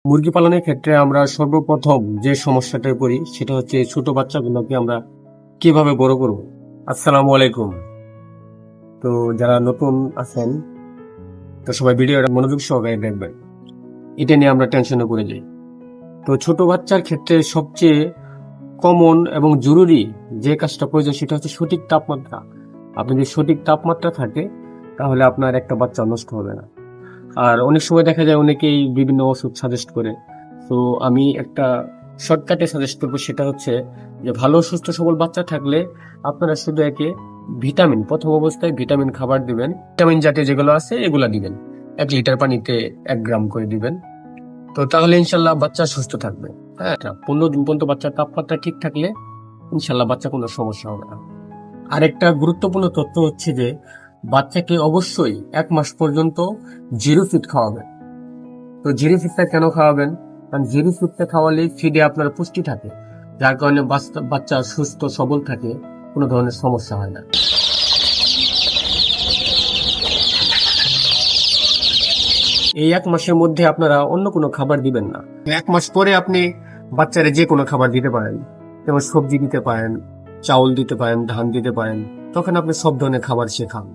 মুরগি পালনের ক্ষেত্রে আমরা সর্বপ্রথম যে সমস্যাটায় পড়ি সেটা হচ্ছে ছোট বাচ্চাগুলোকে আমরা কিভাবে বড় করব। আসসালামু আলাইকুম। তো যারা নতুন আছেন তো সবাই ভিডিওটা মনোযোগ সহকারে দেখবেন, এটা নিয়ে আমরা টেনশনে পড়ে যাই। তো ছোট বাচ্চার ক্ষেত্রে সবচেয়ে কমন এবং জরুরি যে কাজটা প্রয়োজন সেটা হচ্ছে সঠিক তাপমাত্রা। আপনি যদি সঠিক তাপমাত্রা থাকে তাহলে আপনার একটা বাচ্চা নষ্ট হবে না। আর অনেক সময় দেখা যায় অনেকেই বিভিন্ন ওষুধ সাজেস্ট করে। তো আমি একটা শর্টকাটে সাজেস্ট করবো, সেটা হচ্ছে যে ভালো সুস্থ সবল বাচ্চা থাকলে আপনারা শুধু একে ভিটামিন, প্রথম অবস্থায় ভিটামিন খাবার দিবেন, ভিটামিন জাতীয় যেগুলো আছে এগুলা দিবেন, 1 লিটার পানিতে 1 গ্রাম করে দিবেন। তো তাহলে ইনশাল্লাহ বাচ্চা সুস্থ থাকবে। হ্যাঁ, 15 দিন পর্যন্ত বাচ্চার তাপমাত্রা ঠিক থাকলে ইনশাল্লাহ বাচ্চা কোনো সমস্যা হবে না। আরেকটা গুরুত্বপূর্ণ তথ্য হচ্ছে যে বাচ্চাকে অবশ্যই 1 মাস পর্যন্ত জিরো ফিড খাওয়াবেন। তো জিরো ফিডটা কেন খাওয়াবেন? কারণ জিরো ফিডটা খাওয়ালে ফিডে আপনার পুষ্টি থাকে, যার কারণে বাচ্চা সুস্থ সবল থাকে, কোনো ধরনের সমস্যা হয় না। এই 1 মাসের মধ্যে আপনারা অন্য কোনো খাবার দিবেন না। 1 মাস পরে আপনি বাচ্চারে যে কোনো খাবার দিতে পারেন, যেমন সবজি দিতে পারেন, চাউল দিতে পারেন, ধান দিতে পারেন, তখন আপনি সব ধরনের খাবার শেখান।